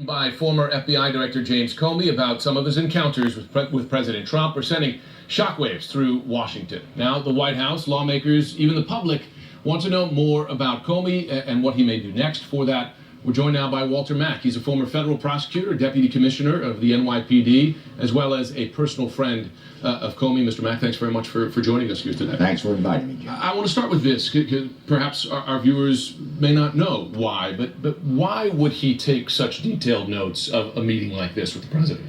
By former FBI Director James Comey about some of his encounters with President Trump are sending shockwaves through Washington. Now, the White House, lawmakers, even the public want to know more about Comey and what he may do next. For that, we're joined now by Walter Mack. He's a former federal prosecutor, deputy commissioner of the NYPD, as well as a personal friend of Comey. Mr. Mack, thanks very much for joining us here today. Thanks for inviting me, Jim. I want to start with this. Perhaps our viewers may not know why, but why would he take such detailed notes of a meeting like this with the president?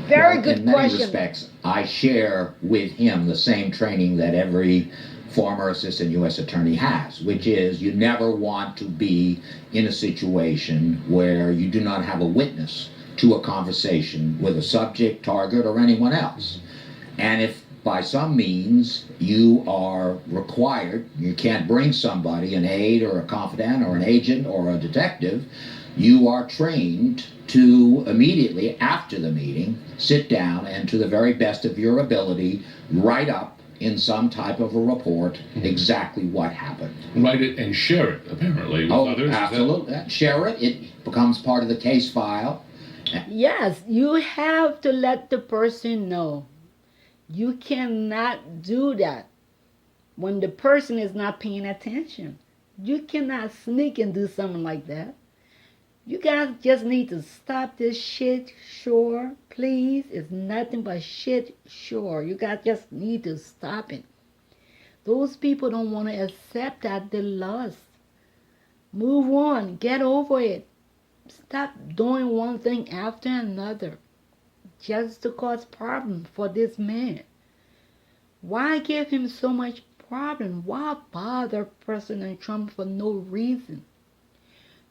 Very good in many question. respects, I share with him the same training that every former assistant U.S. attorney has, which is you never want to be in a situation where you do not have a witness to a conversation with a subject, target, or anyone else. And if by some means you are required, you can't bring somebody, an aide or a confidant or an agent or a detective, you are trained to immediately after the meeting sit down and to the very best of your ability write up in some type of a report exactly what happened. Write it and share it, apparently, with others. Absolutely. Share it. It becomes part of the case file. Yes, you have to let the person know. You cannot do that when the person is not paying attention. You cannot sneak and do something like that. You guys just need to stop this shit, sure, please. It's nothing but shit, sure. You guys just need to stop it. Those people don't want to accept that they lost. Move on. Get over it. Stop doing one thing after another just to cause problem for this man. Why give him so much problem? Why bother President Trump for no reason?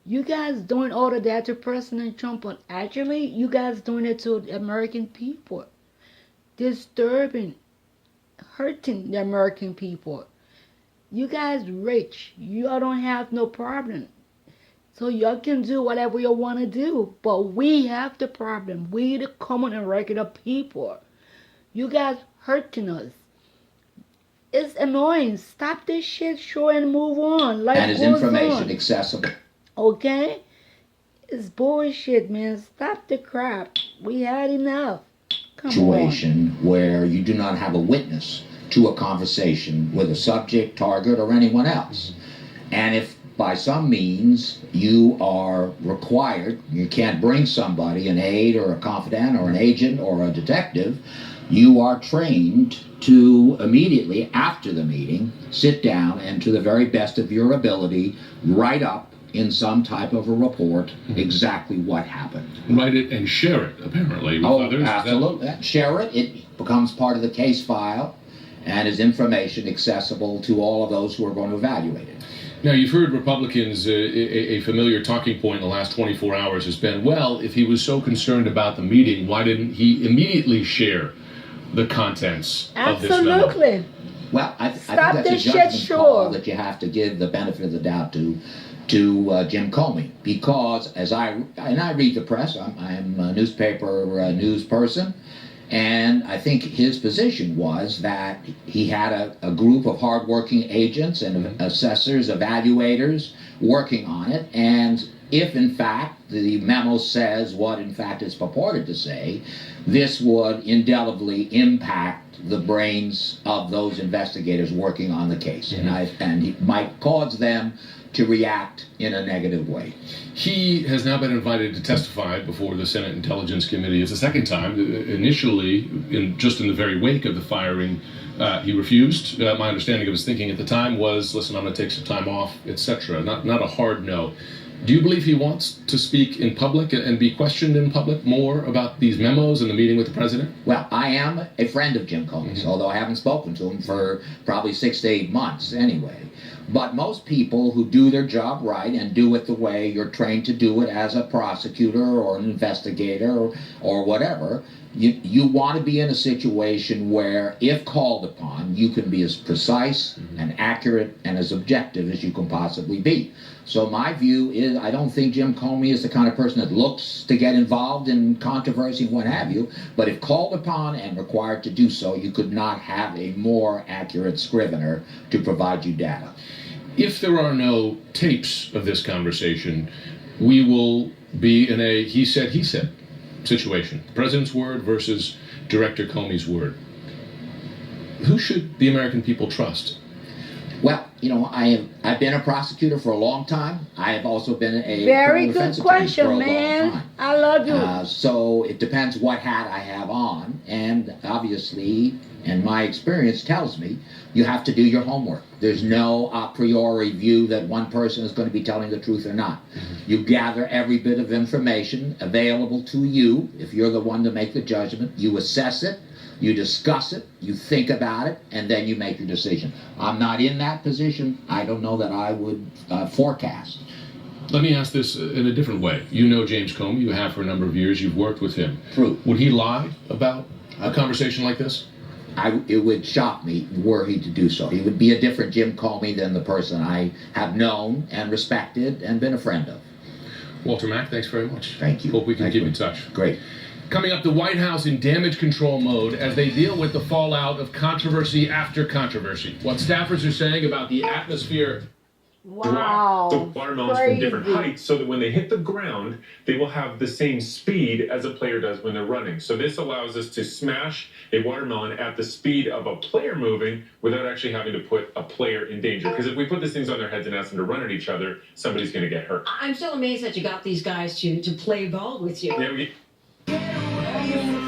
You guys doing all of that to President Trump, but actually you guys doing it to the American people. Disturbing, hurting the American people. You guys rich. Y'all don't have no problem. So y'all can do whatever you want to do. But we have the problem. We the common and regular people. You guys hurting us. It's annoying. Stop this shit, sure, and move on. Life and is goes information on. accessible? Okay? It's bullshit, man. Stop the crap. We had enough. Come Situation where you do not have a witness to a conversation with a subject, target, or anyone else. And if by some means you are required, you can't bring somebody, an aide or a confidant or an agent or a detective, you are trained to immediately after the meeting sit down and to the very best of your ability write up in some type of a report exactly what happened. Write it and share it, apparently, with others. Absolutely. Share it. It becomes part of the case file and is information accessible to all of those who are going to evaluate it. Now, you've heard Republicans, a familiar talking point in the last 24 hours has been, well, if he was so concerned about the meeting, why didn't he immediately share the contents of this memo? Absolutely. Well, I think Stop that's a this shit, judgment call sure. that you have to give the benefit of the doubt to Jim Comey, because as I read the press, I'm a newspaper news person, and I think his position was that he had a group of hardworking agents and assessors, evaluators working on it, and if in fact the memo says what in fact it's purported to say, this would indelibly impact the brains of those investigators working on the case, and it might cause them to react in a negative way. He has now been invited to testify before the Senate Intelligence Committee. It's the second time. Initially, just in the very wake of the firing, he refused. My understanding of his thinking at the time was, listen, I'm going to take some time off, etc. Not a hard no. Do you believe he wants to speak in public and be questioned in public more about these memos and the meeting with the president? Well, I am a friend of Jim Comey's, although I haven't spoken to him for probably 6 to 8 months anyway. But most people who do their job right and do it the way you're trained to do it as a prosecutor or an investigator or whatever, you want to be in a situation where, if called upon, you can be as precise and accurate and as objective as you can possibly be. So my view is I don't think Jim Comey is the kind of person that looks to get involved in controversy and what have you, but if called upon and required to do so, you could not have a more accurate scrivener to provide you data. If there are no tapes of this conversation, we will be in a he said situation. The president's word versus Director Comey's word. Who should the American people trust? Well, I've been a prosecutor for a long time. I have also been a Very criminal good defense attorney for a question, long man. time. I love you. So it depends what hat I have on, and obviously, and my experience tells me, you have to do your homework. There's no a priori view that one person is going to be telling the truth or not. You gather every bit of information available to you. If you're the one to make the judgment, you assess it, you discuss it, you think about it, and then you make your decision. I'm not in that position. I don't know that I would forecast. Let me ask this in a different way. You know James Comey. You have for a number of years. You've worked with him. True. Would he lie about a conversation like this? It would shock me were he to do so. He would be a different Jim Comey than the person I have known and respected and been a friend of. Walter Mack, thanks very much. Thank you. Hope we can Thank keep you. in touch. Great. Coming up, the White House in damage control mode as they deal with the fallout of controversy after controversy. What staffers are saying about the atmosphere. Wow. the watermelons from different heights so that when they hit the ground, they will have the same speed as a player does when they're running. So this allows us to smash a watermelon at the speed of a player moving without actually having to put a player in danger. Because if we put these things on their heads and ask them to run at each other, somebody's going to get hurt. I'm still amazed that you got these guys to play ball with you. I mean,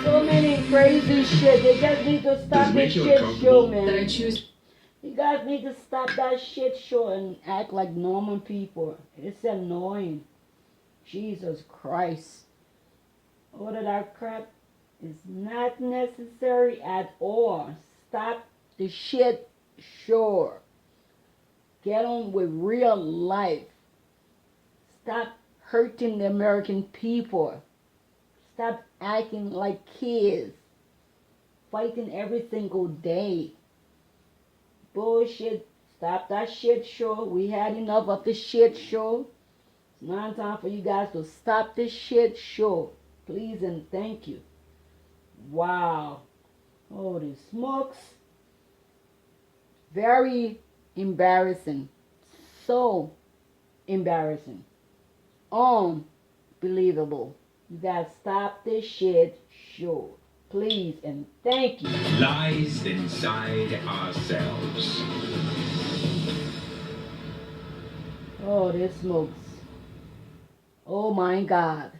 so many crazy shit. They just need to stop this shit show, That I man. choose. You guys need to stop that shit show and act like normal people. It's annoying. Jesus Christ. All of that crap is not necessary at all. Stop the shit show. Get on with real life. Stop hurting the American people. Stop acting like kids. Fighting every single day. Bullshit. Stop that shit show. We had enough of the shit show. It's now time for you guys to stop this shit show. Please and thank you. Wow. Holy smokes. Very embarrassing. So embarrassing. Unbelievable. You guys stop this shit show. Please and thank you. Lies inside ourselves. Oh, this smokes. Oh my God.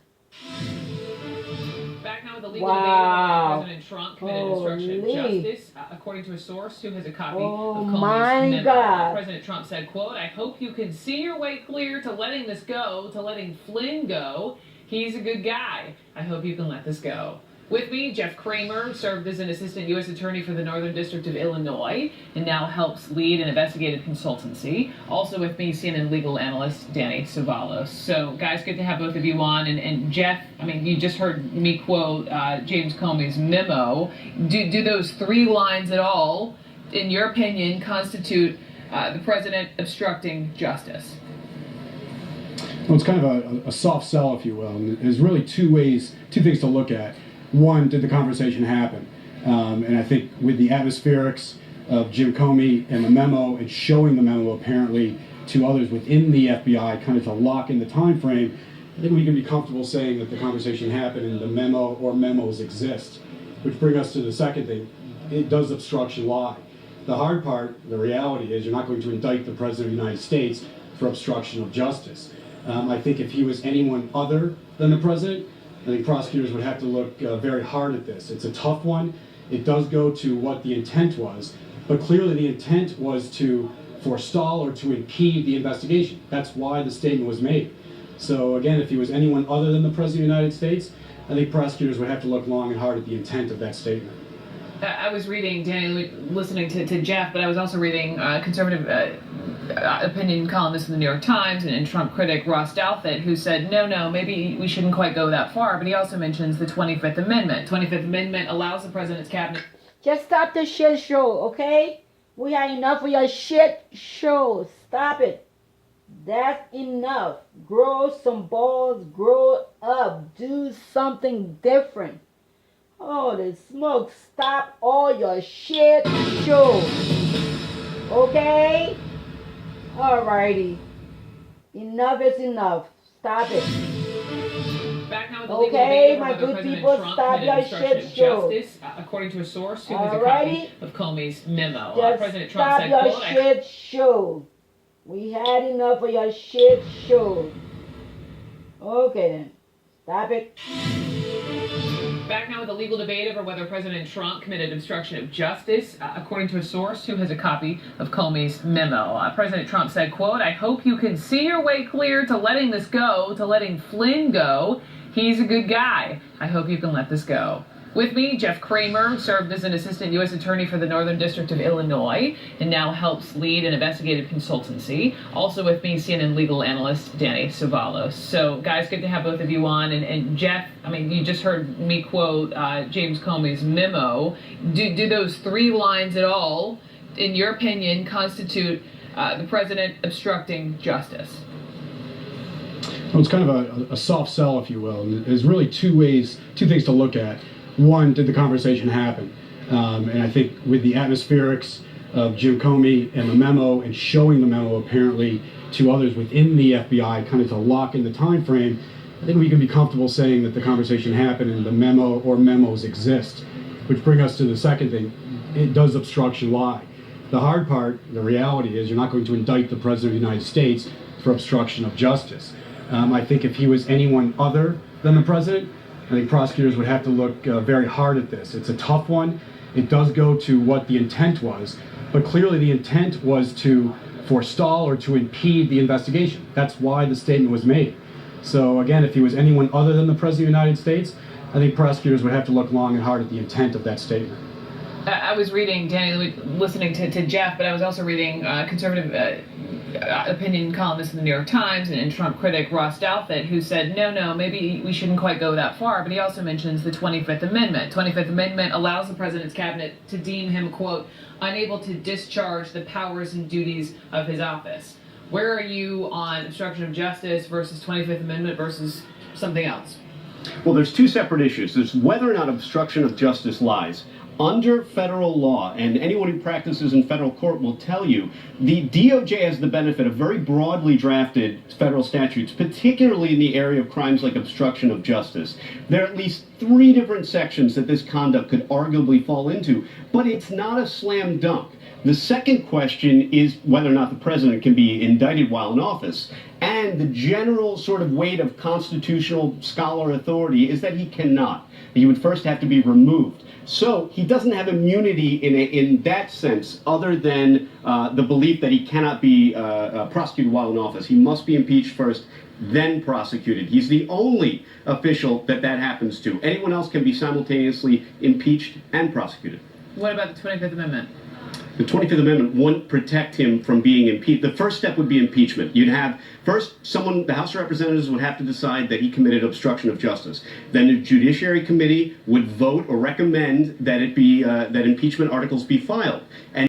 Back now with the legal Wow. debate on President Trump committed obstruction of Holy. justice. According to a source who has a copy Oh of Comey's my memo. God. President Trump said, quote, "I hope you can see your way clear to letting this go, to letting Flynn go. He's a good guy. I hope you can let this go." With me, Jeff Kramer served as an assistant U.S. attorney for the Northern District of Illinois and now helps lead an investigative consultancy. Also with me, CNN legal analyst Danny Savalos. So, guys, good to have both of you on. And Jeff, I mean, you just heard me quote James Comey's memo. Do those three lines at all, in your opinion, constitute the president obstructing justice? Well, it's kind of a soft sell, if you will. And there's really two things to look at. One, did the conversation happen? And I think with the atmospherics of Jim Comey and the memo and showing the memo apparently to others within the FBI kind of to lock in the time frame, I think we can be comfortable saying that the conversation happened and the memo or memos exist. Which brings us to the second thing. Does obstruction lie? The hard part, the reality is you're not going to indict the President of the United States for obstruction of justice. I think if he was anyone other than the President, I think prosecutors would have to look very hard at this. It's a tough one. It does go to what the intent was, but clearly the intent was to forestall or to impede the investigation. That's why the statement was made. So again, if he was anyone other than the President of the United States, I think prosecutors would have to look long and hard at the intent of that statement. I was reading, Danny, listening to Jeff, but I was also reading conservative opinion columnist in the New York Times and Trump critic Ross Douthat, who said, no, maybe we shouldn't quite go that far. But he also mentions the 25th Amendment. 25th Amendment allows the president's cabinet. Just stop the shit show, okay? We had enough of your shit show. Stop it. That's enough. Grow some balls. Grow up. Do something different. Holy smoke. Stop all your shit show. Okay? Alrighty. Enough is enough. Stop it. Back now with the legal Okay, debate over my whether good President people, Trump stop committed your obstruction shit of show. justice, according to a source who has a Alrighty. copy of Comey's memo. Just President Trump stop said, your quote, shit show. We had enough of your shit show. Okay then. Stop it. Back now with the legal debate over whether President Trump committed obstruction of justice, according to a source who has a copy of Comey's memo. President Trump said, quote, I hope you can see your way clear to letting this go, to letting Flynn go. He's a good guy. I hope you can let this go. With me, Jeff Kramer, served as an assistant U.S. attorney for the Northern District of Illinois and now helps lead an investigative consultancy. Also with me, CNN legal analyst Danny Savalos. So, guys, good to have both of you on. And Jeff, I mean, you just heard me quote James Comey's memo. Do those three lines at all, in your opinion, constitute the president obstructing justice? Well, it's kind of a soft sell, if you will. And there's really two things to look at. One, did the conversation happen? And I think with the atmospherics of Jim Comey and the memo and showing the memo apparently to others within the FBI, kind of to lock in the time frame, I think we can be comfortable saying that the conversation happened and the memo or memos exist. Which brings us to the second thing. Does obstruction lie? The hard part, the reality is you're not going to indict the President of the United States for obstruction of justice. I think if he was anyone other than the President, I think prosecutors would have to look very hard at this. It's a tough one. It does go to what the intent was, but clearly the intent was to forestall or to impede the investigation. That's why the statement was made. So again, if he was anyone other than the President of the United States, I think prosecutors would have to look long and hard at the intent of that statement. I was reading, Danny, listening to Jeff, but I was also reading conservative opinion columnist in the New York Times and Trump critic Ross Douthat, who said, no, maybe we shouldn't quite go that far. But he also mentions the 25th Amendment. 25th Amendment allows the president's cabinet to deem him, quote, unable to discharge the powers and duties of his office. Where are you on obstruction of justice versus 25th Amendment versus something else? Well, there's two separate issues. There's whether or not obstruction of justice lies. Under federal law, and anyone who practices in federal court will tell you, the DOJ has the benefit of very broadly drafted federal statutes, particularly in the area of crimes like obstruction of justice. There are at least 3 different sections that this conduct could arguably fall into, but it's not a slam dunk. The second question is whether or not the president can be indicted while in office. And the general sort of weight of constitutional scholar authority is that he cannot. He would first have to be removed. So he doesn't have immunity in that sense, other than the belief that he cannot be prosecuted while in office. He must be impeached first, then prosecuted. He's the only official that happens to. Anyone else can be simultaneously impeached and prosecuted. What about the 25th Amendment? The 25th Amendment wouldn't protect him from being impeached. The first step would be impeachment. You'd have, first, the House of Representatives would have to decide that he committed obstruction of justice. Then the Judiciary Committee would vote or recommend that that impeachment articles be filed. And